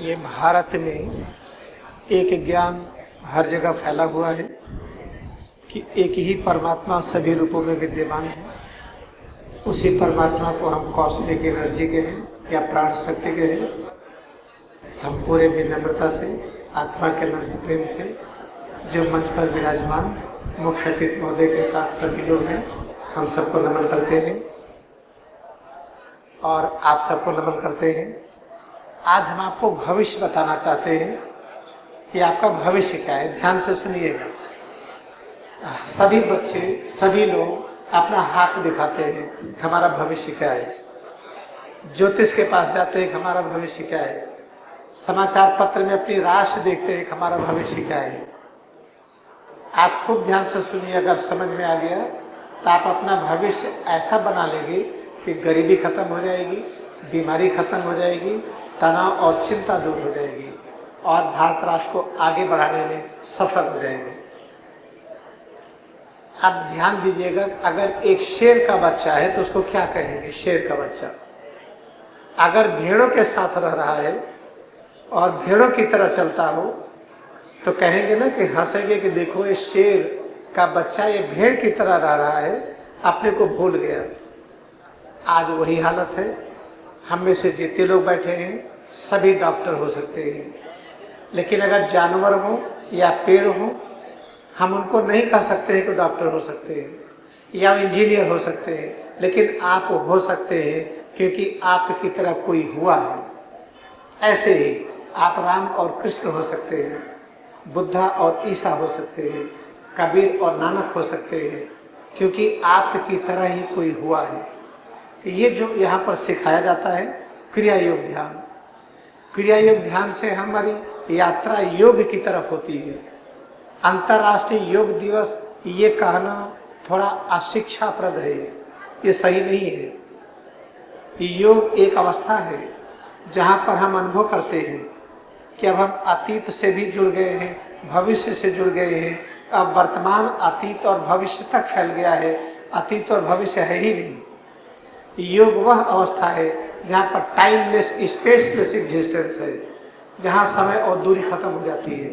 ये भारत में एक ज्ञान हर जगह फैला हुआ है कि एक ही परमात्मा सभी रूपों में विद्यमान है। उसी परमात्मा को हम कॉस्मिक एनर्जी कहें या प्राण शक्ति कहें। तो हम पूरे विनम्रता से आत्मा के अनंत प्रेम से जो मंच पर विराजमान मुख्य अतिथि महोदय के साथ सभी लोग हैं, हम सबको नमन करते हैं और आप सबको नमन करते हैं। आज हम आपको भविष्य बताना चाहते हैं कि आपका भविष्य क्या है। ध्यान से सुनिएगा। सभी बच्चे, सभी लोग अपना हाथ दिखाते हैं कि हमारा भविष्य क्या है। ज्योतिष के पास जाते हैं कि हमारा भविष्य क्या है। समाचार पत्र में अपनी राशि देखते हैं कि हमारा भविष्य क्या है। आप खूब ध्यान से सुनिए। अगर समझ में आ गया तो आप अपना भविष्य ऐसा बना लेंगे कि गरीबी खत्म हो जाएगी, बीमारी खत्म हो जाएगी, तनाव और चिंता दूर हो जाएगी और भारत राष्ट्र को आगे बढ़ाने में सफल हो जाएंगे। आप ध्यान दीजिएगा, अगर एक शेर का बच्चा है तो उसको क्या कहेंगे? शेर का बच्चा। अगर भेड़ों के साथ रह रहा है और भेड़ों की तरह चलता हो तो कहेंगे ना कि हंसेंगे कि देखो ये शेर का बच्चा ये भेड़ की तरह रह रहा है, अपने को भूल गया। आज वही हालत है। हम में से जितने लोग बैठे हैं सभी डॉक्टर हो सकते हैं, लेकिन अगर जानवर हो या पेड़ हो, हम उनको नहीं कह सकते हैं कि डॉक्टर हो सकते हैं या इंजीनियर हो सकते हैं, लेकिन आप हो सकते हैं क्योंकि आपकी तरह कोई हुआ है। ऐसे ही आप राम और कृष्ण हो सकते हैं, बुद्धा और ईसा हो सकते हैं, कबीर और नानक हो सकते हैं, क्योंकि आपकी तरह ही कोई हुआ है। तो ये जो यहाँ पर सिखाया जाता है क्रिया योग ध्यान, क्रिया योग ध्यान से हमारी यात्रा योग की तरफ होती है। अंतर्राष्ट्रीय योग दिवस ये कहना थोड़ा अशिक्षाप्रद है, ये सही नहीं है। योग एक अवस्था है जहाँ पर हम अनुभव करते हैं कि अब हम अतीत से भी जुड़ गए हैं, भविष्य से जुड़ गए हैं। अब वर्तमान अतीत और भविष्य तक फैल गया है, अतीत और भविष्य है ही नहीं। योग वह अवस्था है जहाँ पर टाइमलेस स्पेसलेस एग्जिस्टेंस है, जहाँ समय और दूरी खत्म हो जाती है।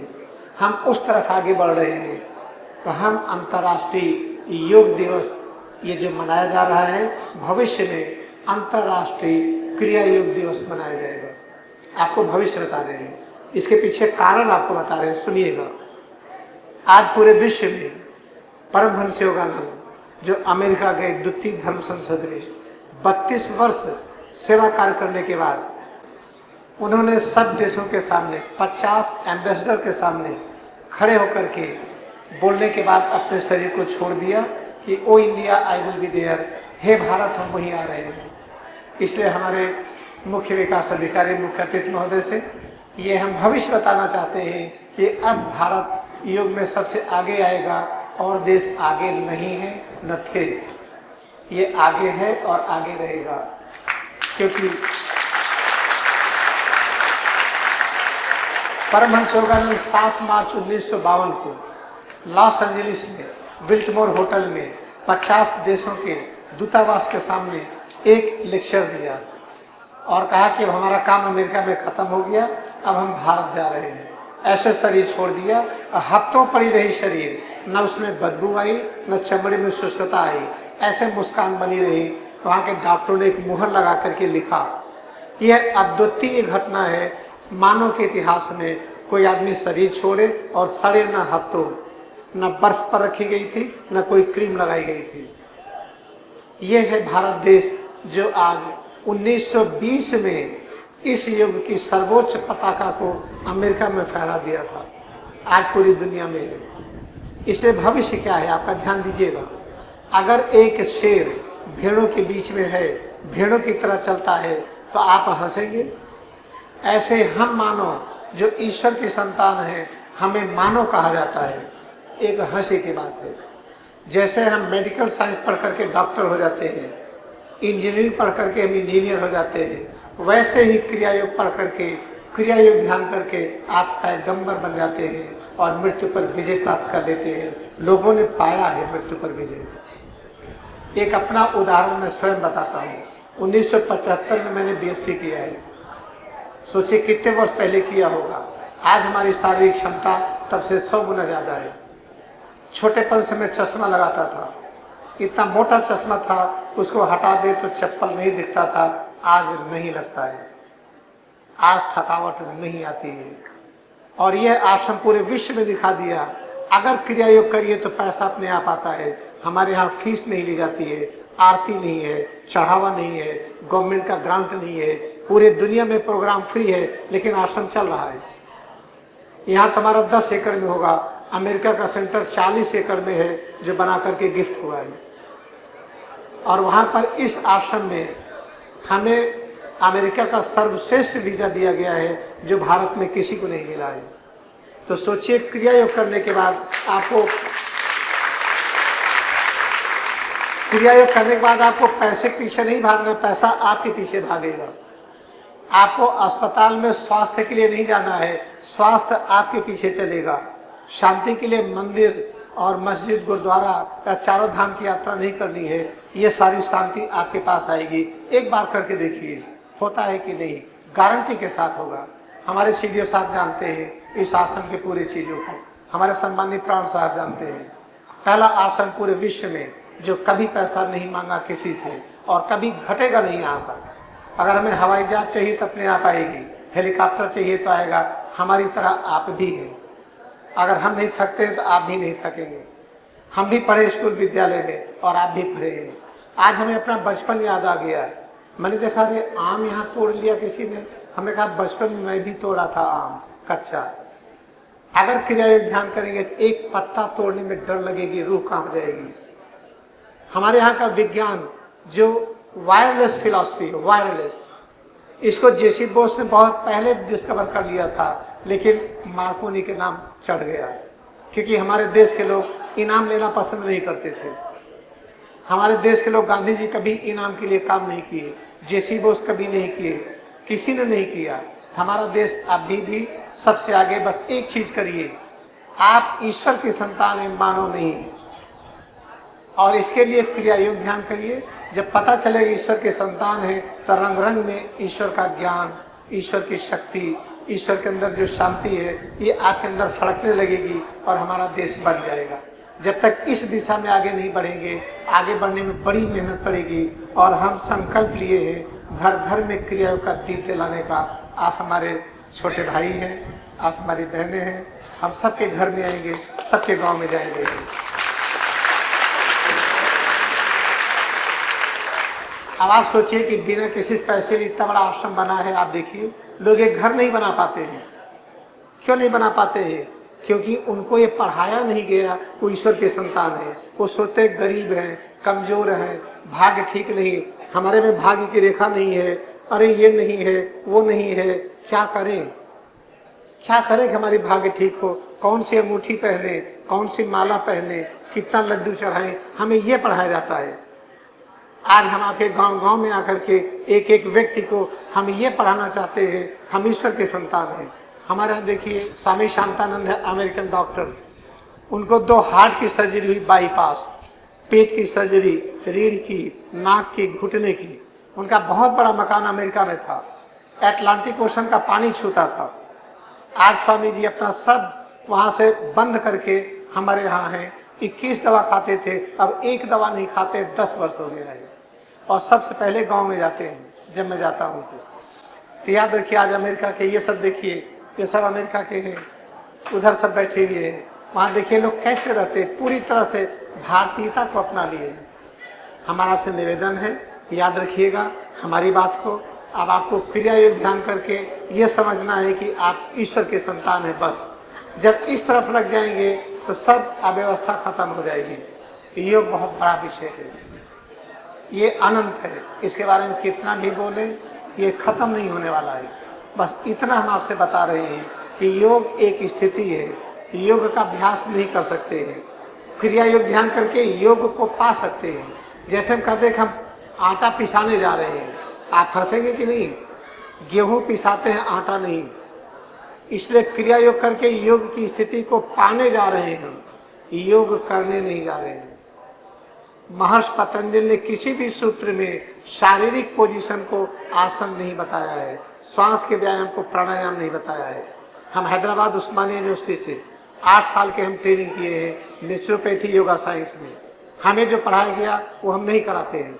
हम उस तरफ आगे बढ़ रहे हैं। तो हम अंतर्राष्ट्रीय योग दिवस ये जो मनाया जा रहा है, भविष्य में अंतर्राष्ट्रीय क्रिया योग दिवस मनाया जाएगा। आपको भविष्य बता रहे हैं, इसके पीछे कारण आपको बता रहे हैं, सुनिएगा। आज पूरे विश्व में परमहंस योगानंद जो अमेरिका गए द्वितीय धर्म संसद में 32 वर्ष सेवा कार्य करने के बाद उन्होंने सब देशों के सामने 50 एम्बेसडर के सामने खड़े होकर के बोलने के बाद अपने शरीर को छोड़ दिया कि oh India I will be there, हे भारत हम वहीं आ रहे हैं। इसलिए हमारे मुख्य विकास अधिकारी मुख्य अतिथि महोदय से ये हम भविष्य बताना चाहते हैं कि अब भारत योग में सबसे आगे आएगा और देश आगे नहीं है न थे, ये आगे है और आगे रहेगा। क्योंकि परमहंस योगानंद 7 मार्च 1952 को लॉस एंजलिस में विल्टमोर होटल में 50 देशों के दूतावास के सामने एक लेक्चर दिया और कहा कि अब हमारा काम अमेरिका में ख़त्म हो गया, अब हम भारत जा रहे हैं। ऐसे शरीर छोड़ दिया, हफ्तों पड़ी रही शरीर, न उसमें बदबू आई न चमड़ी में शुष्कता आई, ऐसे मुस्कान बनी रही। वहाँ के डॉक्टरों ने एक मुहर लगा करके लिखा, यह अद्वितीय घटना है, मानव के इतिहास में कोई आदमी शरीर छोड़े और सड़े न हफ्तों, न बर्फ पर रखी गई थी न कोई क्रीम लगाई गई थी। यह है भारत देश जो आज 1920 में इस युग की सर्वोच्च पताका को अमेरिका में फहरा दिया था, आज पूरी दुनिया में है। इसलिए भविष्य क्या है आपका ध्यान दीजिएगा। अगर एक शेर भेड़ों के बीच में है, भेड़ों की तरह चलता है, तो आप हंसेंगे। ऐसे हम मानव जो ईश्वर की संतान है, हमें मानव कहा जाता है, एक हंसी की बात है। जैसे हम मेडिकल साइंस पढ़ करके डॉक्टर हो जाते हैं, इंजीनियरिंग पढ़ करके हम इंजीनियर हो जाते हैं, वैसे ही क्रिया योग पढ़ करके, क्रिया योग ध्यान करके आप पैगंबर बन जाते हैं और मृत्यु पर विजय प्राप्त कर लेते हैं। लोगों ने पाया है मृत्यु पर विजय। एक अपना उदाहरण मैं स्वयं बताता हूँ। 1975 में मैंने बीएससी किया है। सोचिए कितने वर्ष पहले किया होगा। आज हमारी शारीरिक क्षमता तब से 100 गुना ज़्यादा है। छोटेपन से मैं चश्मा लगाता था, इतना मोटा चश्मा था, उसको हटा दे तो चप्पल नहीं दिखता था। आज नहीं लगता है, आज थकावट नहीं आती है। और यह आश्रम पूरे विश्व में दिखा दिया, अगर क्रिया योग करिए तो पैसा अपने आप आता है। हमारे यहाँ फीस नहीं ली जाती है, आरती नहीं है, चढ़ावा नहीं है, गवर्नमेंट का ग्रांट नहीं है, पूरे दुनिया में प्रोग्राम फ्री है, लेकिन आश्रम चल रहा है। यहाँ तुम्हारा 10 एकड़ में होगा, अमेरिका का सेंटर 40 एकड़ में है जो बना करके गिफ्ट हुआ है। और वहाँ पर इस आश्रम में हमें अमेरिका का सर्वश्रेष्ठ वीज़ा दिया गया है जो भारत में किसी को नहीं मिला है। तो सोचिए, क्रिया योग करने के बाद आपको पैसे के पीछे नहीं भागना, पैसा आपके पीछे भागेगा। आपको अस्पताल में स्वास्थ्य के लिए नहीं जाना है, स्वास्थ्य आपके पीछे चलेगा। शांति के लिए मंदिर और मस्जिद, गुरुद्वारा या चारों धाम की यात्रा नहीं करनी है, ये सारी शांति आपके पास आएगी। एक बार करके देखिए, होता है कि नहीं, गारंटी के साथ होगा। हमारे सीधे साहब जानते हैं इस आश्रम के पूरी चीज़ों को, हमारे सम्मानित प्राण साहब जानते हैं। पहला आश्रम पूरे विश्व में जो कभी पैसा नहीं मांगा किसी से और कभी घटेगा नहीं यहाँ पर। अगर हमें हवाई जहाज चाहिए तो अपने आप आएगी, हेलीकॉप्टर चाहिए तो आएगा। हमारी तरह आप भी हैं, अगर हम नहीं थकते तो आप भी नहीं थकेंगे। हम भी पढ़े स्कूल विद्यालय में और आप भी पढ़े हैं। आज हमें अपना बचपन याद आ गया। मैंने देखा रे आम यहाँ तोड़ लिया किसी ने, हमने कहा बचपन में मैं भी तोड़ा था आम कच्चा। अगर क्रिया ध्यान करेंगे तो एक पत्ता तोड़ने में डर लगेगी, रूह कांप जाएगी। हमारे यहाँ का विज्ञान जो वायरलेस फिलॉसफी है, वायरलेस, इसको जेसी बोस ने बहुत पहले डिस्कवर कर लिया था, लेकिन मार्कोनी के नाम चढ़ गया क्योंकि हमारे देश के लोग इनाम लेना पसंद नहीं करते थे। हमारे देश के लोग, गांधी जी कभी इनाम के लिए काम नहीं किए, जेसी बोस कभी नहीं किए, किसी ने नहीं किया। हमारा देश अभी भी सबसे आगे। बस एक चीज करिए, आप ईश्वर की संतान हैं, मानव नहीं है। और इसके लिए क्रिया योग ध्यान करिए। जब पता चलेगा ईश्वर के संतान है तो रंग रंग में ईश्वर का ज्ञान, ईश्वर की शक्ति, ईश्वर के अंदर जो शांति है, ये आपके अंदर फड़कने लगेगी और हमारा देश बन जाएगा। जब तक इस दिशा में आगे नहीं बढ़ेंगे, आगे बढ़ने में बड़ी मेहनत पड़ेगी। और हम संकल्प लिए हैं घर घर में क्रिया योग का दीप जलाने का। आप हमारे छोटे भाई हैं, आप हमारी बहनें हैं, हम सबके घर में आएंगे, सबके गांव में जाएंगे। अब आप सोचिए कि बिना किसी पैसे के इतना बड़ा आश्रम बना है। आप देखिए, लोग एक घर नहीं बना पाते हैं। क्यों नहीं बना पाते हैं? क्योंकि उनको ये पढ़ाया नहीं गया वो ईश्वर के संतान है। वो सोचते गरीब हैं, कमज़ोर हैं, भाग्य ठीक नहीं, हमारे में भाग्य की रेखा नहीं है, अरे ये नहीं है, वो नहीं है। क्या करें, क्या करें कि हमारी भाग्य ठीक हो? कौन सी अंगूठी पहने, कौन सी माला पहने, कितना लड्डू चढ़ाएं, हमें ये पढ़ाया जाता है। आज हम आपके गांव गांव में आकर के एक एक व्यक्ति को हम ये पढ़ाना चाहते हैं, हम ईश्वर के संतान हैं। हमारे यहाँ देखिए, स्वामी शांतानंद है, अमेरिकन डॉक्टर, उनको 2 हार्ट की सर्जरी हुई, बाईपास, पेट की सर्जरी, रीढ़ की, नाक की, घुटने की। उनका बहुत बड़ा मकान अमेरिका में था, अटलांटिक ओशन का पानी छूता था। आज स्वामी जी अपना सब वहाँ से बंद करके हमारे यहाँ हैं। 21 दवा खाते थे, अब 1 दवा नहीं खाते, 10 वर्ष हो गया है। और सबसे पहले गांव में जाते हैं जब मैं जाता हूँ तो याद रखिए, आज अमेरिका के ये सब देखिए, ये सब अमेरिका के हैं, उधर सब बैठे हुए हैं। वहाँ देखिए लोग कैसे रहते हैं, पूरी तरह से भारतीयता को अपना लिए। हमारा आपसे निवेदन है, याद रखिएगा हमारी बात को। अब आपको क्रिया योग ध्यान करके ये समझना है कि आप ईश्वर के संतान हैं। बस जब इस तरफ लग जाएंगे तो सब अव्यवस्था खत्म हो जाएगी। योग बहुत बड़ा विषय है, ये अनंत है, इसके बारे में कितना भी बोले ये खत्म नहीं होने वाला है। बस इतना हम आपसे बता रहे हैं कि योग एक स्थिति है, योग का अभ्यास नहीं कर सकते हैं, क्रिया योग ध्यान करके योग को पा सकते हैं। जैसे हम कहते हैं कि हम आटा पिसाने जा रहे हैं, आप हंसेंगे कि नहीं? गेहूँ पिसाते हैं, आटा नहीं। इसलिए क्रिया योग करके योग की स्थिति को पाने जा रहे हैं, योग करने नहीं जा रहे हैं। महर्षि पतंजलि ने किसी भी सूत्र में शारीरिक पोजीशन को आसन नहीं बताया है, श्वास के व्यायाम को प्राणायाम नहीं बताया है। हम हैदराबाद उस्मानिया यूनिवर्सिटी से 8 साल के हम ट्रेनिंग किए हैं नेचुरोपैथी योगा साइंस में। हमें जो पढ़ाया गया वो हम नहीं कराते हैं,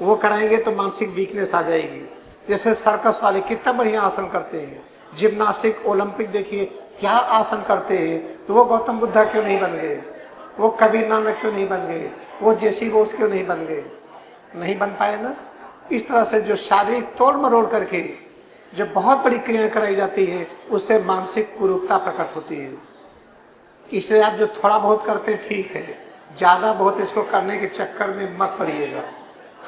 वो कराएंगे तो मानसिक वीकनेस आ जाएगी। जैसे सर्कस वाले कितना बढ़िया आसन करते हैं, जिम्नास्टिक ओलंपिक देखिए क्या आसन करते हैं, तो वो गौतम बुद्धा क्यों नहीं बन गए, वो कबीर नानक क्यों नहीं बन गए, वो जेसी बोस क्यों नहीं बन गए? नहीं बन पाए ना। इस तरह से जो शारीरिक तोड़ मरोड़ करके जो बहुत बड़ी क्रियाएं कराई जाती है उससे मानसिक कुरूपता प्रकट होती है। इसलिए आप जो थोड़ा बहुत करते हैं ठीक है, ज़्यादा बहुत इसको करने के चक्कर में मत पड़िएगा।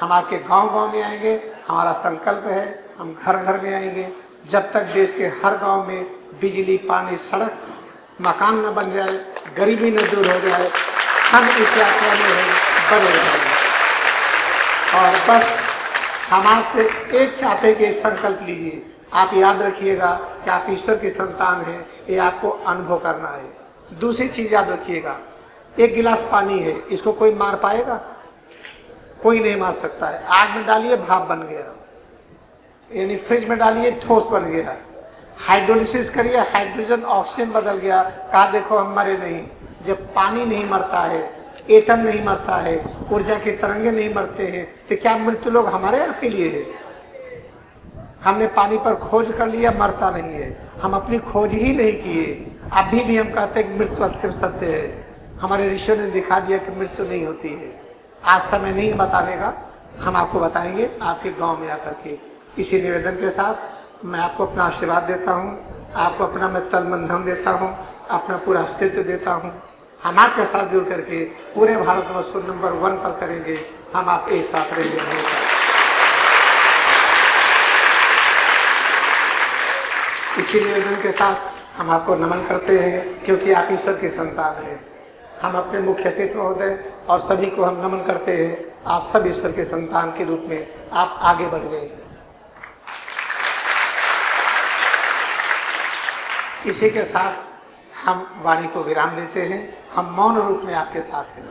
हम आपके गांव-गांव में आएंगे, हमारा संकल्प है, हम घर घर में आएंगे। जब तक देश के हर गांव में बिजली, पानी, सड़क, मकान न बन जाए, गरीबी न दूर हो जाए, हम इस यात्रा में बने रहेंगे। और बस हम आपसे एक चाहते कि संकल्प लीजिए, आप याद रखिएगा कि आप ईश्वर की संतान हैं, ये आपको अनुभव करना है। दूसरी चीज़ याद रखिएगा, एक गिलास पानी है, इसको कोई मार पाएगा? कोई नहीं मार सकता है। आग में डालिए भाप बन गया, यानी फ्रिज में डालिए ठोस बन गया। हाइड्रोलिसिस करिए, हाइड्रोजन ऑक्सीजन बदल गया, कहा देखो हम मरे नहीं। जब पानी नहीं मरता है, एटम नहीं मरता है, ऊर्जा के तरंगे नहीं मरते हैं, तो क्या मृत्यु लोग हमारे आपके लिए है? हमने पानी पर खोज कर लिया, मरता नहीं है। हम अपनी खोज ही नहीं किए, अभी भी हम कहते हैं कि मृत्यु अत्यंत सत्य है। हमारे ऋषियों ने दिखा दिया कि मृत्यु नहीं होती है। आज समय नहीं बताने का, हम आपको बताएंगे आपके गांव में आकर के। इसी निवेदन के साथ मैं आपको अपना आशीर्वाद देता हूँ, आपको अपना मैं तन मन धन देता हूँ, अपना पूरा अस्तित्व देता हूँ। हम आपके साथ जुड़ करके पूरे भारतवर्ष को नंबर 1 पर करेंगे। हम आप एक साथ रहेंगे हमेशा। इसी निवेदन के साथ हम आपको नमन करते हैं, क्योंकि आप ईश्वर की संतान हैं। हम अपने मुख्य अतिथि महोदय और सभी को हम नमन करते हैं। आप सब ईश्वर के संतान के रूप में आप आगे बढ़ गए। इसी के साथ हम वाणी को विराम देते हैं। हम मौन रूप में आपके साथ हैं।